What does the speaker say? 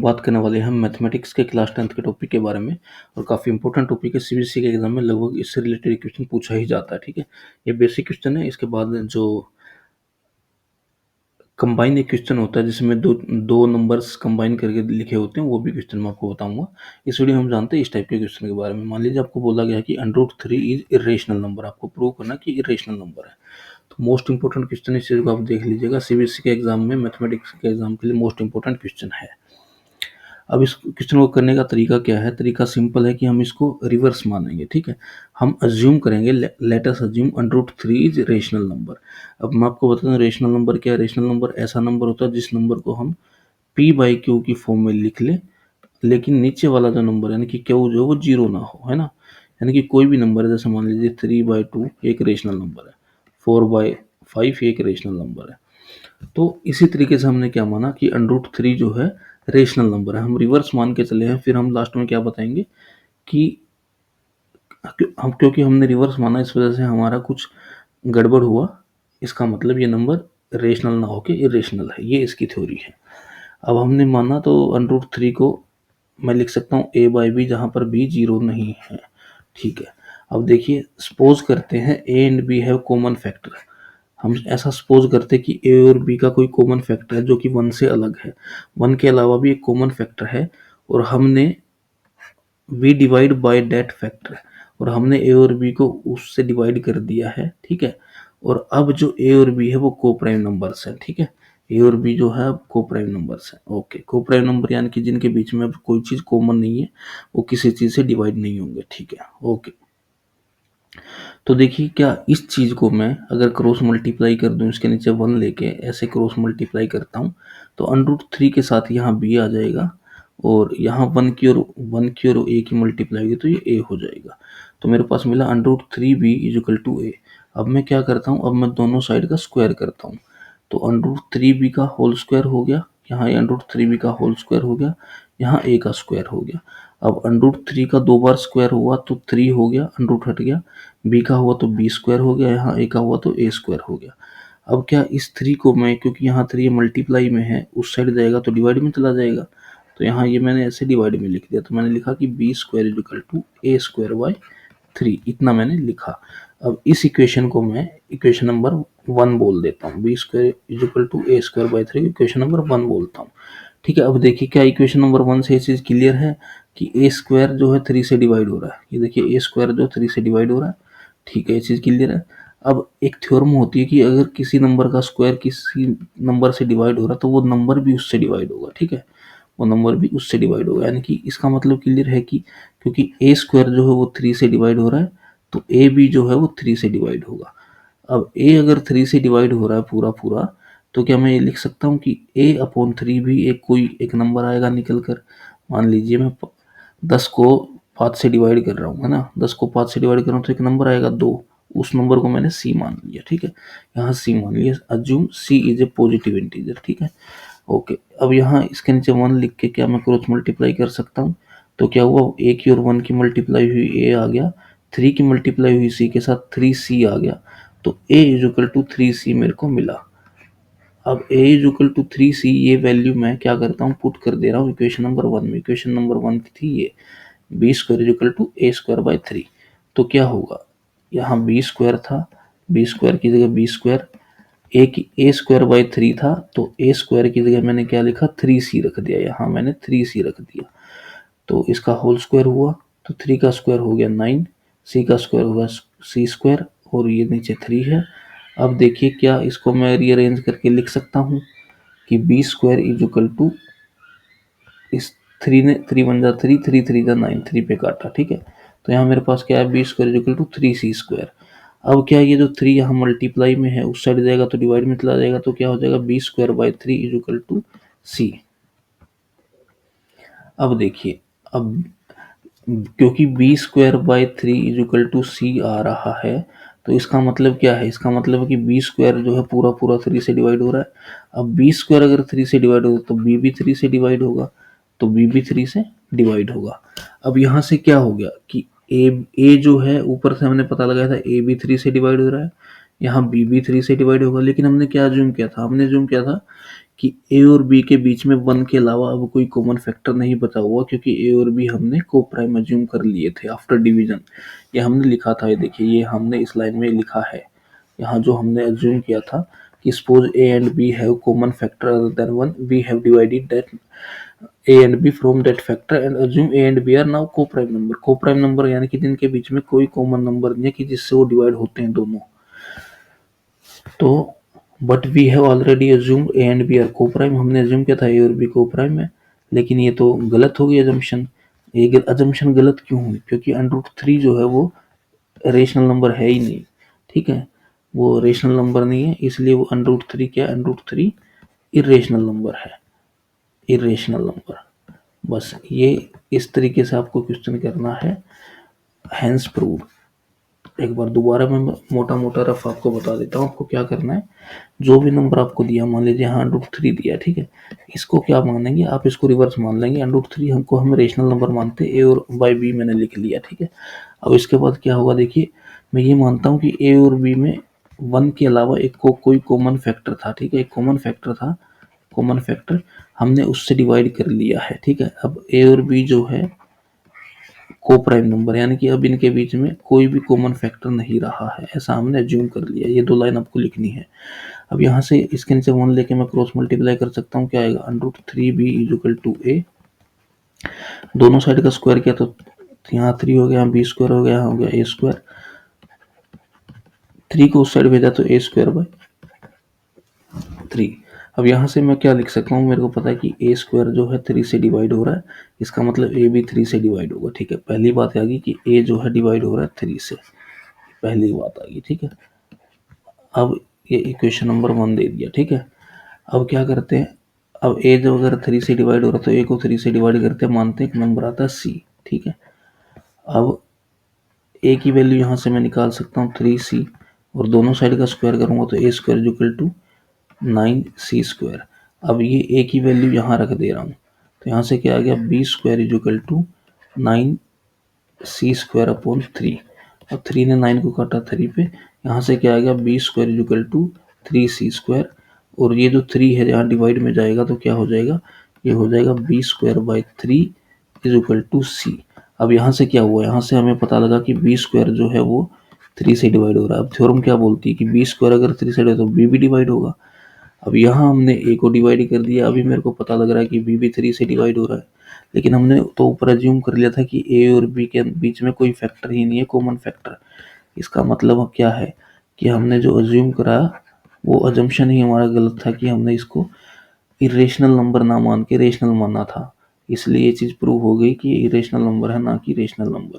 बात करने वाले हैं हम मैथमेटिक्स के क्लास 10th के टॉपिक के बारे में। और काफ़ी इंपॉर्टेंट टॉपिक है, सीबीएसई के एग्जाम में लगभग इससे रिलेटेड क्वेश्चन पूछा ही जाता है। ठीक है, ये बेसिक क्वेश्चन है। इसके बाद जो कंबाइन एक क्वेश्चन होता है जिसमें दो दो नंबर्स कंबाइन करके लिखे होते हैं, वो भी क्वेश्चन मैं आपको बताऊंगा। इस वीडियो में हम जानते हैं इस टाइप के क्वेश्चन के बारे में। मान लीजिए आपको बोला गया है कि √3 इज इरेशनल नंबर, आपको प्रूव करना कि इरेशनल नंबर है। तो मोस्ट इंपॉर्टेंट क्वेश्चन, इस चीज़ को आप देख लीजिएगा, सीबीएसई के एग्जाम में मैथमेटिक्स के एग्जाम के लिए मोस्ट इंपॉर्टेंट क्वेश्चन है। अब इस क्वेश्चन को करने का तरीका क्या है? तरीका सिंपल है कि हम इसको रिवर्स मानेंगे। ठीक है, हम अज्यूम करेंगे, let us assume √3 is rational number. अब मैं आपको बता दूं रेशनल नंबर क्या है। रेशनल नंबर ऐसा नंबर होता है जिस नंबर को हम p/q की फॉर्म में लिख ले, लेकिन नीचे वाला जो नंबर यानी कि क्यू जो है वो जीरो ना हो, है ना। यानी कि कोई भी नंबर है, जैसे मान लीजिए 3/2 एक रेशनल नंबर है, 4/5 एक रेशनल नंबर है। तो इसी तरीके से हमने क्या माना कि √3 जो है रेशनल नंबर है। हम रिवर्स मान के चले हैं, फिर हम लास्ट में क्या बताएंगे कि हम, क्योंकि हमने रिवर्स माना इस वजह से हमारा कुछ गड़बड़ हुआ, इसका मतलब ये नंबर रेशनल ना होके इरेशनल है। ये इसकी थ्योरी है। अब हमने माना तो √3 को मैं लिख सकता हूँ a/b, जहाँ पर b जीरो नहीं है। ठीक है, अब देखिए सपोज करते हैं a एंड b है कॉमन फैक्टर। हम ऐसा सपोज करते हैं कि ए और बी का कोई कॉमन फैक्टर है जो कि 1 से अलग है। 1 के अलावा भी एक कॉमन फैक्टर है और हमने b divide by that factor, और हमने ए और बी को उससे डिवाइड कर दिया है। ठीक है, और अब जो ए और बी है वो को प्राइम नंबर्स है। ठीक है, ए और बी जो है को प्राइम नंबर्स है। ओके, को प्राइम नंबर यानी कि जिनके बीच में कोई चीज कॉमन नहीं है, वो किसी चीज से डिवाइड नहीं होंगे। ठीक है, ओके। तो देखिए, क्या इस चीज को मैं अगर क्रॉस मल्टीप्लाई कर दूं, इसके नीचे 1 लेके ऐसे क्रॉस मल्टीप्लाई करता हूं, तो √3 के साथ यहाँ b आ जाएगा, और यहाँ 1 की a की मल्टीप्लाई होगी तो ये a हो जाएगा। तो मेरे पास मिला √3b = a। अब मैं क्या करता हूँ, अब मैं दोनों साइड का स्क्वायर करता हूँ। तो √3b का होल स्क्वायर हो गया, यहाँ √3b का होल स्क्वायर हो गया, यहाँ a का स्क्वायर हो गया। अब √3 का 2 बार स्क्वायर हुआ तो 3 हो गया, अंडरूट हट गया। b का हुआ तो b स्क्वायर हो गया, यहाँ a का हुआ तो a स्क्वायर हो गया। अब क्या इस 3 को मैं, क्योंकि यहाँ 3 मल्टीप्लाई में है, उस साइड जाएगा तो डिवाइड में चला जाएगा, तो यहाँ ये मैंने ऐसे डिवाइड में लिख दिया। तो मैंने लिखा कि b² = a²/3, इतना मैंने लिखा। अब इस इक्वेशन को मैं इक्वेशन नंबर 1 बोल देता हूँ। b² = a²/3 इक्वेशन नंबर 1 बोलता हूँ। ठीक है, अब देखिए क्या इक्वेशन नंबर 1 से ये चीज क्लियर है कि a² जो है 3 से डिवाइड हो रहा है। ये देखिए a² जो 3 से डिवाइड हो रहा है। ठीक है, ये चीज क्लियर है। अब एक थ्योरम होती है कि अगर किसी नंबर का स्क्वायर किसी नंबर से डिवाइड हो रहा है तो वो नंबर भी उससे डिवाइड होगा। ठीक है, वो नंबर भी उससे डिवाइड होगा, यानी कि इसका मतलब क्लियर है कि क्योंकि a² जो है वो 3 से डिवाइड हो रहा है, तो a भी जो है वो 3 से डिवाइड होगा। अब a अगर 3 से डिवाइड हो रहा है पूरा पूरा, तो क्या मैं ये लिख सकता हूँ कि a/3 भी एक कोई एक नंबर आएगा निकल कर। मान लीजिए मैं 10 को 5 से डिवाइड कर रहा हूँ, है ना। 10 को 5 से डिवाइड कर रहा हूँ तो एक नंबर आएगा 2। उस नंबर को मैंने c मान लिया। ठीक है, यहाँ c मान लिया। Assume c is a positive integer. ठीक है, ओके। अब यहाँ इसके नीचे 1 लिख के क्या मैं क्रॉस मल्टीप्लाई कर सकता हूँ? तो क्या हुआ, a की और 1 की मल्टीप्लाई हुई a आ गया, 3 की मल्टीप्लाई हुई c के साथ 3c आ गया। तो a = 3c मेरे को मिला। अब a = 3c, ये वैल्यू मैं क्या करता हूँ, पुट कर दे रहा हूँ इक्वेशन नंबर 1 में। इक्वेशन नंबर 1 थी ये b² = a²/3। तो क्या होगा, यहाँ b² था, b² की जगह b², a²/3 था, तो a² की जगह मैंने क्या लिखा, 3c रख दिया। यहाँ मैंने 3c रख दिया, तो इसका होल स्क्वायर हुआ तो 3 का स्क्वायर हो गया 9, c का स्क्वायर हुआ c², और ये नीचे 3 है। अब देखिए क्या इसको मैं रीअरेंज करके लिख सकता हूँ कि b² = इस 3 ने 3 बन जा 3, 3 3 जा 9, 3 पे काटा। ठीक है, तो यहाँ मेरे पास क्या है, b² = 3c²। अब क्या ये जो 3 यहाँ मल्टीप्लाई में है उस साइड जाएगा तो डिवाइड में चला जाएगा, तो क्या हो जाएगा, b²/3 = c। अब देखिए, अब क्योंकि b²/3 = c आ रहा है, तो इसका मतलब क्या है, इसका मतलब है कि b² जो है पूरा पूरा 3 से डिवाइड हो रहा है। अब b² अगर 3 से डिवाइड होगा तो b भी 3 से डिवाइड होगा, तो b भी 3 से डिवाइड होगा। अब यहाँ से क्या हो गया कि a जो है ऊपर से हमने पता लगाया था a भी 3 से डिवाइड हो रहा है, यहाँ b भी 3 से डिवाइड होगा। लेकिन हमने क्या अज्यूम किया था, हमने अज्यूम किया था कि ए और बी के बीच में 1 के अलावा अब कोई कॉमन फैक्टर नहीं बचा हुआ, क्योंकि ए और बी हमने को प्राइम अज्यूम कर लिए थे आफ्टर डिवीजन। ये हमने लिखा था, ये देखिए ये हमने इस लाइन में लिखा है। यहाँ जो हमने अज्यूम किया था कि suppose a and b have common factor other than 1, we have divided that a and b from that factor and assume a and b are now coprime number. Coprime number यानी कि जिनके बीच में कोई common number नहीं है कि जिससे वो डिवाइड होते हैं दोनों। तो but we have already assume a and b are coprime, हमने अज्यूम किया था ए और बी को प्राइम है, लेकिन ये तो गलत हो गई अजम्पशन। ये अजम्पशन गलत क्यों हुई? क्योंकि √3 जो है वो रेशनल नंबर है ही नहीं, ठीक है, वो रेशनल नंबर नहीं है, इसलिए वो √3 क्या है, √3 इरेशनल नंबर है, इरेशनल नंबर। बस ये इस तरीके से आपको क्वेश्चन करना है, हैंस प्रूव। एक बार दोबारा मैं मोटा मोटा रफ आपको बता देता हूँ आपको क्या करना है। जो भी नंबर आपको दिया, मान लीजिए यहाँ √3 दिया, ठीक है, इसको क्या मानेंगे आप, इसको रिवर्स मान लेंगे। √3 हमको हम रेशनल नंबर मानते हैं, ए और बाई बी मैंने लिख लिया, ठीक है। अब इसके बाद क्या होगा, देखिए मैं ये मानता हूँ कि ए और बी में 1 के अलावा एक कोई कॉमन फैक्टर था, ठीक है, एक कॉमन फैक्टर था, कॉमन फैक्टर हमने उससे डिवाइड कर लिया है, ठीक है। अब ए और बी जो है को प्राइम नंबर, यानी कि अब इनके बीच में कोई भी कॉमन फैक्टर नहीं रहा है, ऐसा हमने एज्यूम कर लिया। ये 2 लाइन आपको लिखनी है। अब यहाँ से इसके नीचे 1 लेके मैं क्रॉस मल्टीप्लाई कर सकता हूँ, क्या आएगा, √3b इक्वल टू ए, दोनों साइड का स्क्वायर किया तो यहाँ 3 हो गया, यहाँ बी स्क्वायर हो गया, यहाँ हो गया ए स्क्वायर, 3 को उस साइड भेजा तो ए स्क्वायर बाय 3। अब यहाँ से मैं क्या लिख सकता हूँ, मेरे को पता है कि ए स्क्वायर जो है 3 से डिवाइड हो रहा है, इसका मतलब ए भी 3 से डिवाइड होगा, ठीक है। पहली बात आ गई कि ए जो है डिवाइड हो रहा है 3 से, पहली बात आ गई, ठीक है। अब ये इक्वेशन नंबर 1 दे दिया, ठीक है। अब क्या करते हैं, अब ए जब अगर 3 से डिवाइड हो रहा है तो ए को 3 से डिवाइड करते हैं, मानते हैं एक नंबर आता है सी, ठीक है। अब ए की वैल्यू यहाँ से मैं निकाल सकता हूँ 3c, और दोनों साइड का स्क्वायर करूँगा तो a square equal to 9c square. अब ये ए की वैल्यू यहाँ रख दे रहा हूँ, तो यहाँ से क्या आ गया, b square equal to 9c square upon 3। अब 3 ने 9 को काटा 3 पे, यहाँ से क्या आ गया, b square equal to 3c square, और ये जो 3 है यहाँ डिवाइड में जाएगा तो क्या हो जाएगा, ये हो जाएगा b square by 3 is equal to c. अब यहाँ से क्या हुआ, यहाँ से हमें पता लगा कि बी स्क्वायर जो है वो 3 से डिवाइड हो रहा है। अब थ्योरम क्या बोलती है कि बी स्क्वायर अगर 3 से डिवाइड तो बी भी डिवाइड होगा। अब यहाँ हमने ए को डिवाइड कर दिया, अभी मेरे को पता लग रहा है कि बी भी 3 से डिवाइड हो रहा है, लेकिन हमने तो ऊपर अज्यूम कर लिया था कि ए और बी के बीच में कोई फैक्टर ही नहीं है, कॉमन फैक्टर। इसका मतलब क्या है कि हमने जो अज्यूम करा वो अजम्पशन ही हमारा गलत था, कि हमने इसको इरेशनल नंबर ना मान के रेशनल माना था, इसलिए ये चीज़ प्रूव हो गई कि इरेशनल नंबर है, ना कि रेशनल नंबर।